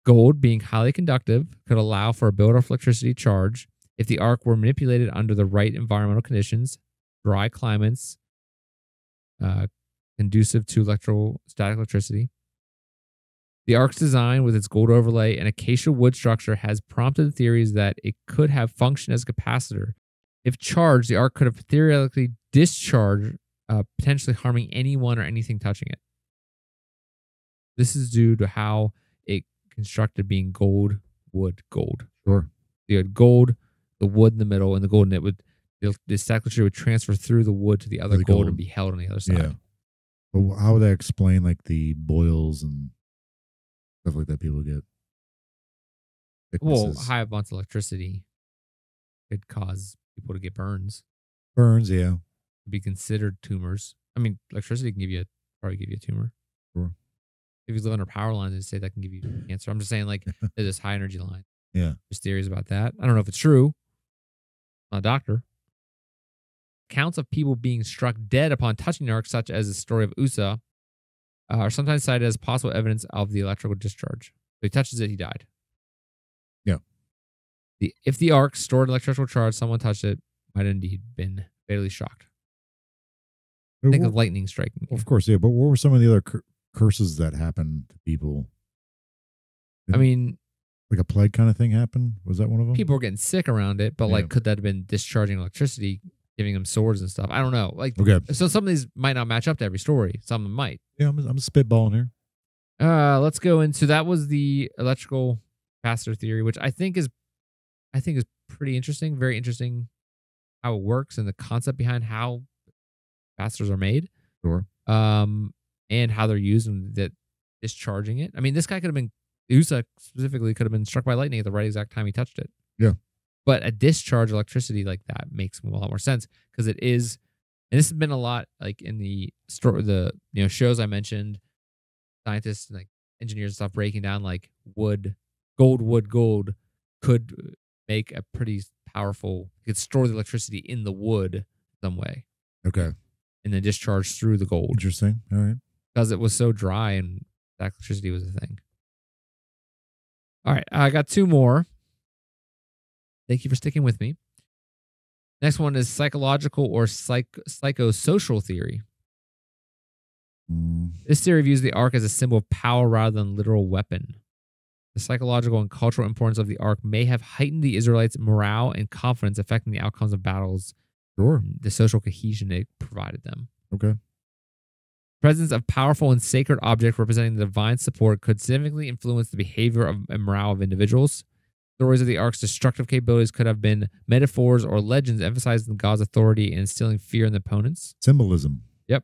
Gold, being highly conductive, could allow for a build-up of electricity charge if the Ark were manipulated under the right environmental conditions, dry climates, conducive to static electricity. The Ark's design, with its gold overlay and acacia wood structure, has prompted theories that it could have functioned as a capacitor. If charged, the Ark could have theoretically discharged, potentially harming anyone or anything touching it. This is due to how it constructed, being gold, wood, gold. Sure. You had gold, the wood in the middle, and the gold, and the static electricity would transfer through the wood to the other gold and be held on the other side. Yeah. But how would that explain like the boils and stuff like that people get? Well, high amounts of electricity could cause people to get burns. Burns, yeah. Be considered tumors. I mean, electricity can probably give you a tumor. Sure. if you live under power lines, they say that can give you cancer. I'm just saying, like, there's this high energy line. Yeah. There's theories about that. I don't know if it's true. I'm not a doctor. Accounts of people being struck dead upon touching the ark, such as the story of Uzzah, are sometimes cited as possible evidence of the electrical discharge. So he touches it, he died. Yeah. If the ark stored electrical charge, someone touched it, might have indeed been fatally shocked. Think of lightning striking. Of course, yeah. But what were some of the other curses that happened to people? I mean, like a plague kind of thing happened? Was that one of them? people were getting sick around it, but Yeah. like, could that have been discharging electricity, giving them swords and stuff? I don't know. Like, Okay. so some of these might not match up to every story. Some of them might. Yeah, I'm spitballing here. Let's go into that. Was the electrical capacitor theory, which I think is pretty interesting. Very interesting how it works and the concept behind how capacitors are made. Sure. And how they're used and that discharging it. I mean, this guy could have been, Uzzah specifically could have been struck by lightning at the right exact time he touched it. Yeah. But a discharge electricity like that makes a lot more sense because it is, and this has been a lot like in the story, the shows I mentioned, scientists and like engineers and stuff breaking down like gold could make a pretty powerful, it could store the electricity in the wood some way. Okay. And then discharge through the gold. Interesting. All right. Because it was so dry and electricity was a thing. All right. I got two more. Thank you for sticking with me. Next one is psychological or psychosocial theory. This theory views the ark as a symbol of power rather than literal weapon. The psychological and cultural importance of the ark may have heightened the Israelites' morale and confidence, affecting the outcomes of battles. Sure. The social cohesion it provided them. Okay. Presence of powerful and sacred objects representing the divine support could significantly influence the behavior and morale of individuals. Stories of the ark's destructive capabilities could have been metaphors or legends emphasizing God's authority and instilling fear in the opponents. Symbolism. Yep.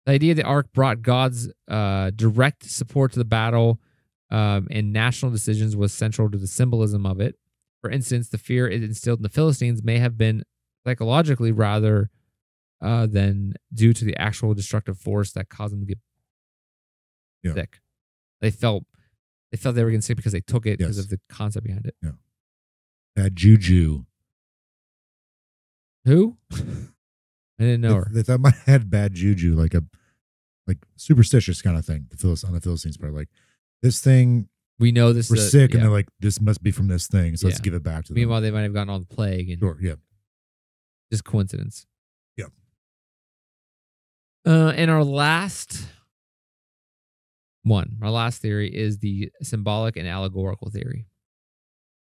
The idea of the ark brought God's direct support to the battle and national decisions was central to the symbolism of it. For instance, the fear it instilled in the Philistines may have been psychologically rather than due to the actual destructive force that caused them to get sick. They felt they were getting sick because they took it because of the concept behind it. Yeah. Bad juju. Who? I didn't know her. They thought might have had bad juju, like superstitious kind of thing. On the Philistines part, like this thing. We know this. We're sick, and they're like, this must be from this thing, so let's give it back to them. Meanwhile, they might have gotten all the plague and just coincidence. Yeah. And our last theory is the symbolic and allegorical theory,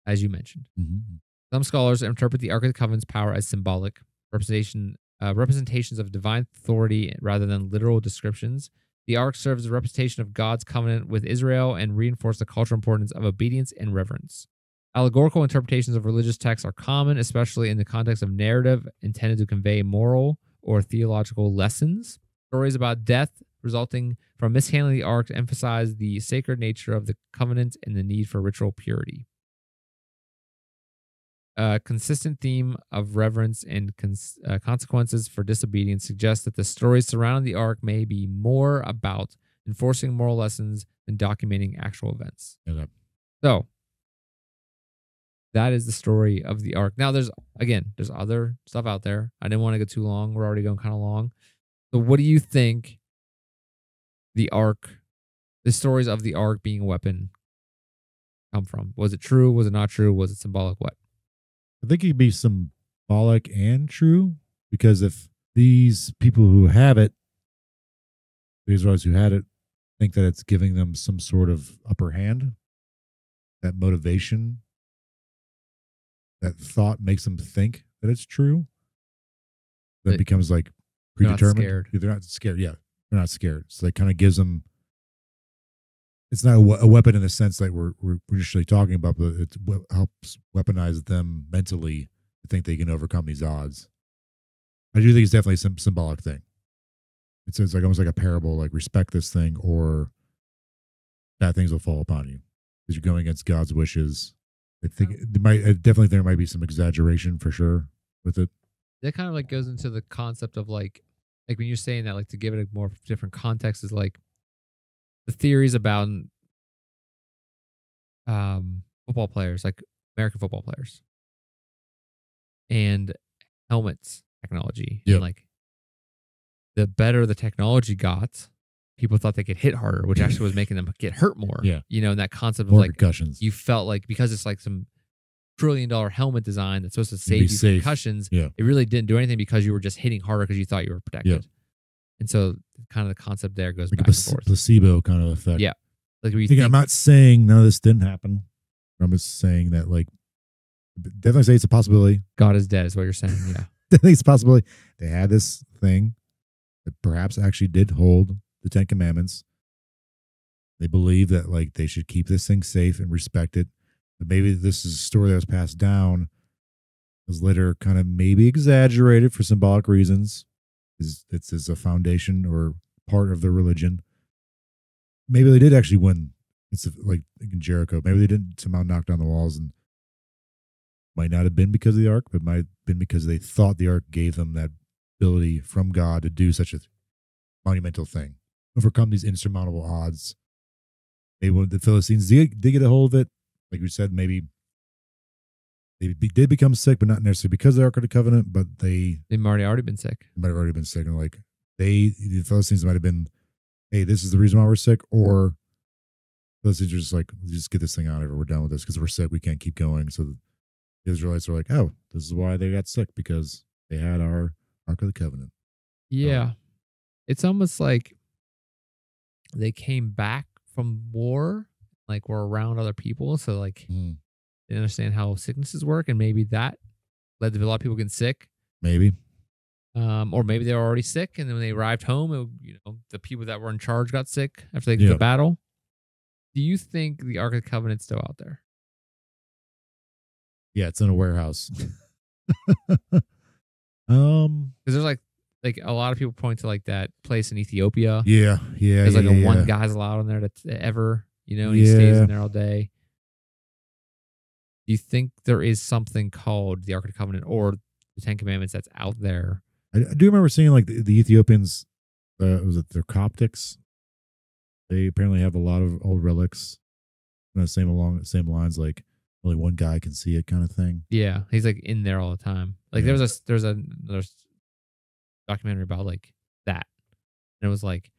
as you mentioned. Mm-hmm. Some scholars interpret the Ark of the Covenant's power as symbolic representations of divine authority rather than literal descriptions. The Ark serves as a representation of God's covenant with Israel and reinforces the cultural importance of obedience and reverence. Allegorical interpretations of religious texts are common, especially in the context of narrative intended to convey moral or theological lessons. Stories about death resulting from mishandling the ark emphasize the sacred nature of the covenant and the need for ritual purity. A consistent theme of reverence and consequences for disobedience suggests that the stories surrounding the ark may be more about enforcing moral lessons than documenting actual events. Yeah. So, that is the story of the ark. Now, there's other stuff out there. I didn't want to go too long. We're already going kind of long. So what do you think the stories of the ark being a weapon come from? Was it true? Was it not true? Was it symbolic? What? I think it could be symbolic and true, because if these people who have it, the Israelites who had it, think that it's giving them some sort of upper hand, that motivation, that thought makes them think that it's true, that becomes like predetermined. They're not scared. Yeah, they're not scared. So that kind of gives them. It's not a weapon in the sense that we're usually talking about, but it helps weaponize them mentally to think they can overcome these odds. I do think it's definitely some symbolic thing. It's like almost like a parable, like respect this thing or bad things will fall upon you because you're going against God's wishes. I think there might be some exaggeration for sure with it. That kind of like goes into the concept of like when you're saying that, like to give it a more different context is like the theories about football players, like American football players, and helmets technology. Yep. And like the better the technology got, people thought they could hit harder, which actually was making them get hurt more. Yeah. You know, and that concept of More like concussions. you felt like because it's like some $1 trillion helmet design that's supposed to save you from safe. concussions, Yeah. it really didn't do anything because you were just hitting harder because you thought you were protected. Yeah. And so kind of the concept there goes Like back a and forth. placebo kind of effect. Yeah. Like we Again, I'm not saying none of this didn't happen. I'm just saying that, like, definitely say it's a possibility. God is dead is what you're saying. Yeah. Definitely it's a possibility. They had this thing that perhaps actually did hold the 10 Commandments. They believe that, like, they should keep this thing safe and respect it. But maybe this is a story that was passed down, was later kind of maybe exaggerated for symbolic reasons. It's as a foundation or part of the religion. Maybe they did actually win. It's like in Jericho. Maybe they didn't somehow knock down the walls, and might not have been because of the ark, but might have been because they thought the ark gave them that ability from God to do such a monumental thing, overcome these insurmountable odds. Maybe when the Philistines did get a hold of it, like we said, maybe they did become sick, but not necessarily because of the Ark of the Covenant, but they might have already been sick. Might have already been sick. And like the Philistines might have been, hey, this is the reason why we're sick, or the Philistines are just like, just get this thing out of here. We're done with this because we're sick. We can't keep going. So the Israelites are like, oh, this is why they got sick, because they had our Ark of the Covenant. Yeah. It's almost like they came back from war, like were around other people. So like they understand how sicknesses work, and maybe that led to a lot of people getting sick. Maybe. Or maybe they were already sick, and then when they arrived home, the people that were in charge got sick after they did the battle. Do you think the Ark of the Covenant's still out there? Yeah, it's in a warehouse. Because there's like a lot of people point to like that place in Ethiopia. Yeah. There's like one guy's allowed in there to ever, and he stays in there all day. Do you think there is something called the Ark of the Covenant or the 10 Commandments that's out there? I do remember seeing like the Ethiopians, was it their Coptics? They apparently have a lot of old relics. Along the same lines, like only one guy can see it, kind of thing. Yeah, he's like in there all the time. Like there's another documentary about like that, and it was like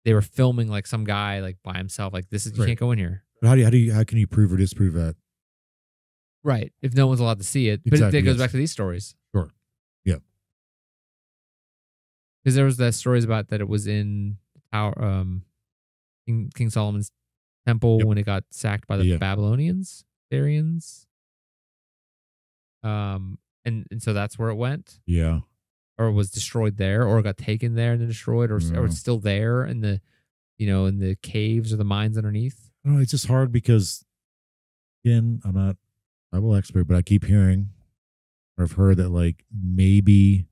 they were filming like some guy like by himself. Like this is you can't go in here. But how can you prove or disprove that? Right, if no one's allowed to see it. Exactly, but it goes back to these stories. Sure. Yeah. Because there was that stories about that it was in King Solomon's temple when it got sacked by the Babylonians, Syrians. And so that's where it went. Yeah. Or it was destroyed there, or it got taken there and then destroyed, or it's still there in the, in the caves or the mines underneath. I don't know, it's just hard because, again, I'm not a Bible expert, but I keep hearing, or I've heard that like maybe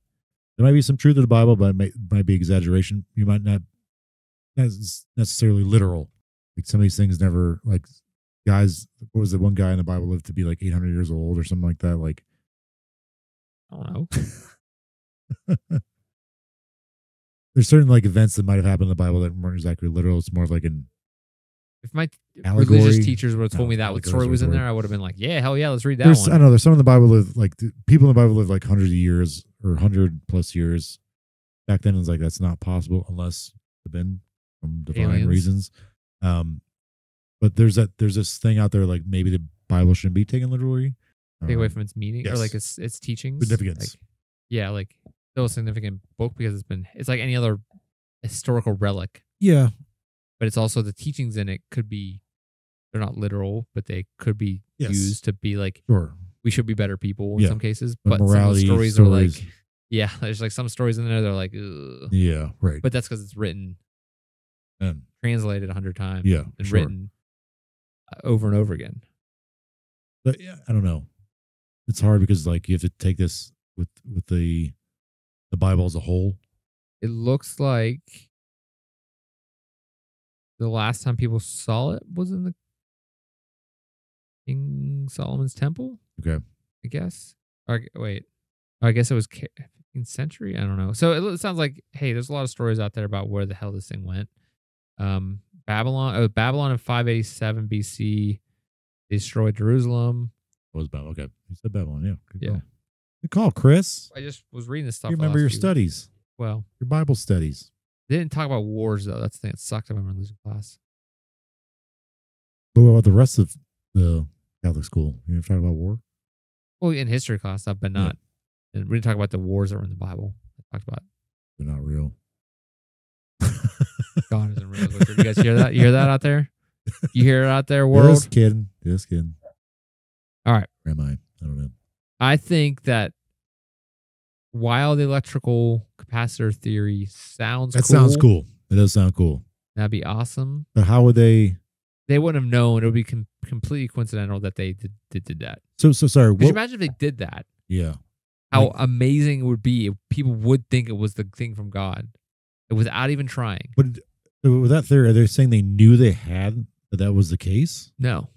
there might be some truth to the Bible, but it might be exaggeration. You might not necessarily literal. Like some of these things never, like guys, what was the one guy in the Bible lived to be like 800 years old or something like that? Like, I don't know. There's certain like events that might have happened in the Bible that weren't exactly literal. It's more of like an if my allegory. Religious teachers would have told me that what story was in there, I would have been like, yeah, hell yeah, let's read that one. I know there's some in the Bible live like people in the Bible live like hundreds of years or 100+ years. Back then, it was like that's not possible unless it's been from divine reasons. But there's this thing out there like maybe the Bible shouldn't be taken literally. Take away from its meaning or like its teachings. Significance. Like still a significant book because it's like any other historical relic. Yeah. But it's also the teachings in it could be, they're not literal, but they could be used to be like, we should be better people in some cases. But morality, some of the stories are like, there's like some stories in there that are like, ugh. Yeah, right. But that's because it's written and translated 100 times. Yeah. And written over and over again. But I don't know. It's hard because like you have to take this with the Bible as a whole. It looks like the last time people saw it was in the King Solomon's temple. Okay. I guess. Wait. I guess it was 15th century. I don't know. So it sounds like, hey, there's a lot of stories out there about where the hell this thing went. Babylon in 587 BC. They destroyed Jerusalem. What was Babylon? Okay. You said Babylon. Yeah. Yeah. Call. Good call, Chris. I just was reading this stuff. You remember your studies. Well, your Bible studies. They didn't talk about wars, though. That's the thing that sucked. I remember losing class. But what about the rest of the Catholic school? You ever talk about war? Well, in history class, but not. Yeah. And we didn't talk about the wars that were in the Bible. I talked about. They're not real. God isn't real. You guys hear that? You hear that out there? You hear it out there, world? Just kidding. Just kidding. All right. Where am I? I don't know. I think that while the electrical capacitor theory sounds cool. That sounds cool. It does sound cool. That'd be awesome. But how would they? They wouldn't have known. It would be completely coincidental that they did that. So sorry. Could you imagine if they did that? Yeah. How amazing it would be if people would think it was the thing from God without even trying. But with that theory, are they saying they knew they had that was the case? No.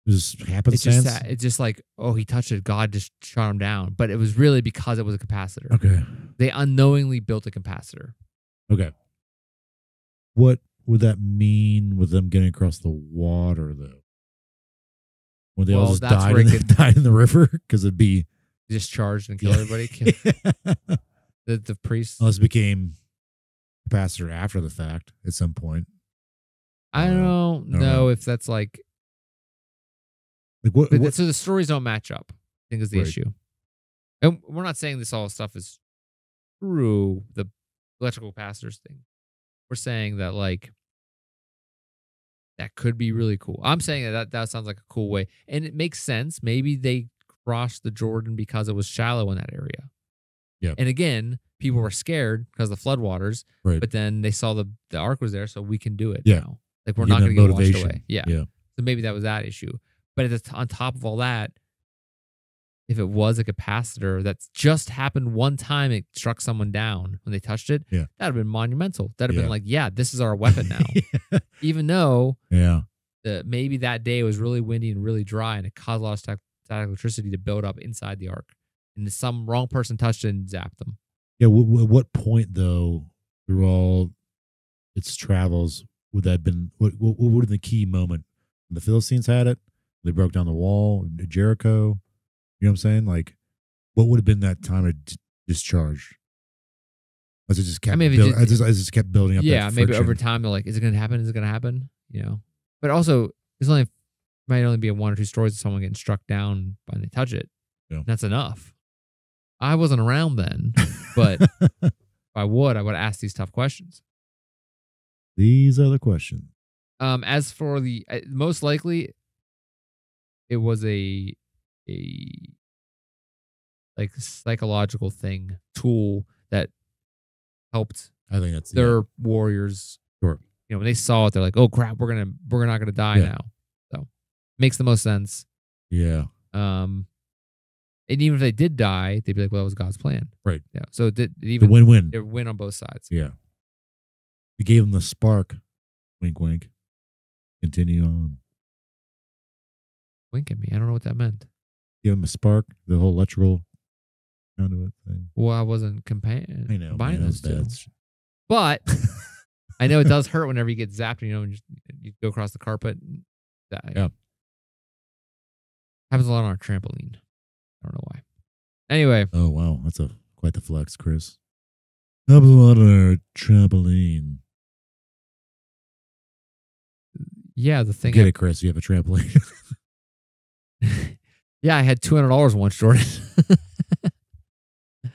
It just happenstance? It's just like, oh, he touched it. God just shot him down. But it was really because it was a capacitor. Okay. They unknowingly built a capacitor. Okay. What would that mean with them getting across the water, though? When they all just died in the river? Because it'd be discharged and kill everybody. The priests. Unless it became capacitor after the fact at some point. I don't know if that's like what, so the stories don't match up, I think is the issue. And we're not saying this all stuff is true, the electrical capacitors thing. We're saying that like that could be really cool. I'm saying that sounds like a cool way. And it makes sense. Maybe they crossed the Jordan because it was shallow in that area. Yeah. And again, people were scared because of the floodwaters. Right. But then they saw the ark was there, so we can do it now. Like we're not going to get washed away. Yeah. So maybe that was that issue. But on top of all that, if it was a capacitor that's just happened one time, it struck someone down when they touched it, that'd have been monumental. That'd have been like, this is our weapon now. Even though maybe that day was really windy and really dry and it caused a lot of static electricity to build up inside the ark. And some wrong person touched it and zapped them. Yeah, what point, though, through all its travels, would that have been, what would have been the key moment? When the Philistines had it, they broke down the wall, Jericho. You know what I'm saying? Like, what would have been that time of discharge? As it just kept, just kept building up. Yeah, maybe over time they're like, "Is it going to happen? Is it going to happen?" You know. But also, might only be one or two stories of someone getting struck down when they touch it. Yeah. That's enough. I wasn't around then, but if I would ask these tough questions. These are the questions. As for the most likely, it was a like psychological tool that helped. I think that's their warriors. Sure. You know, when they saw it, they're like, "Oh crap, we're not gonna die now." So makes the most sense. Yeah. And even if they did die, they'd be like, "Well, that was God's plan." Right. Yeah. So it even the win-win. It win on both sides. Yeah. It gave them the spark. Wink, wink. Continue on. Wink at me. I don't know what that meant. Give them a spark. The whole electrical conduit thing. Well, I wasn't combining those two. But I know it does hurt whenever you get zapped. And, you go across the carpet. And die. Yeah. Happens a lot on our trampoline. I don't know why. Anyway. Oh, wow. That's quite the flex, Chris. Happens a lot on our trampoline. Yeah, the thing. Get it, Chris. You have a trampoline. Yeah, I had $200 once, Jordan.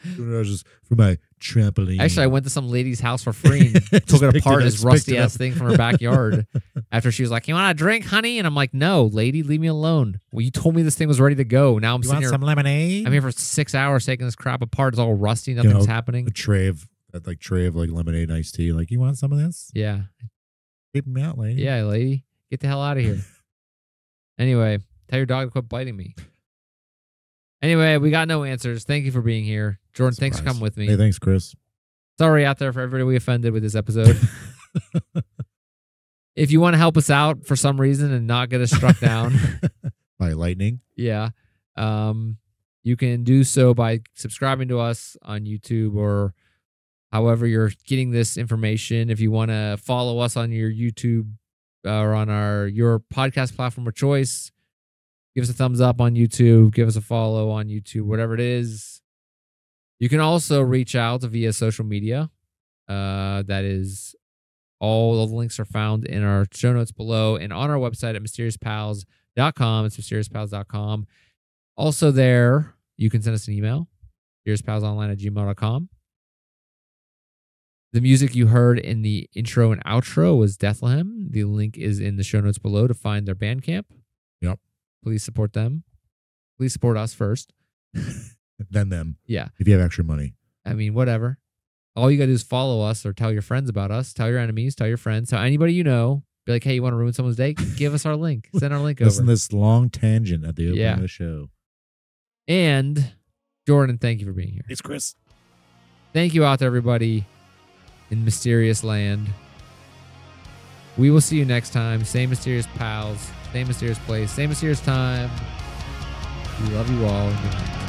$200 just for my trampoline. Actually, I went to some lady's house for free and took it apart, this rusty ass thing from her backyard. After she was like, "You want a drink, honey?" And I'm like, "No, lady, leave me alone." Well, you told me this thing was ready to go. Now I'm sitting here. Some lemonade? I'm here for 6 hours taking this crap apart. It's all rusty. Nothing's happening. A tray of lemonade and iced tea. Like, you want some of this? Yeah. Keep me out, lady. Yeah, lady. Get the hell out of here. Anyway, tell your dog to quit biting me. Anyway, we got no answers. Thank you for being here. Jordan, thanks for coming with me. Hey, thanks, Chris. Sorry out there for everybody we offended with this episode. If you want to help us out for some reason and not get us struck down by lightning, you can do so by subscribing to us on YouTube or however you're getting this information. If you want to follow us on your YouTube or on your podcast platform of choice, give us a thumbs up on YouTube, give us a follow on YouTube, whatever it is. You can also reach out via social media. That is, all the links are found in our show notes below and on our website at mysteriouspals.com. It's mysteriouspals.com. Also there, you can send us an email, mysteriousPalsOnline@gmail.com. The music you heard in the intro and outro was Bethlehem. The link is in the show notes below to find their Bandcamp. Yep. Please support them. Please support us first. Then them. Yeah. If you have extra money. I mean, whatever. All you got to do is follow us or tell your friends about us. Tell your enemies. Tell your friends. Tell anybody you know. Be like, hey, you want to ruin someone's day? Give us our link. Send our link over. Listen to this long tangent at the opening of the show. And Jordan, thank you for being here. It's Chris. Thank you out there, everybody in mysterious land. We will see you next time. Same mysterious pals, same mysterious place, same mysterious time. We love you all.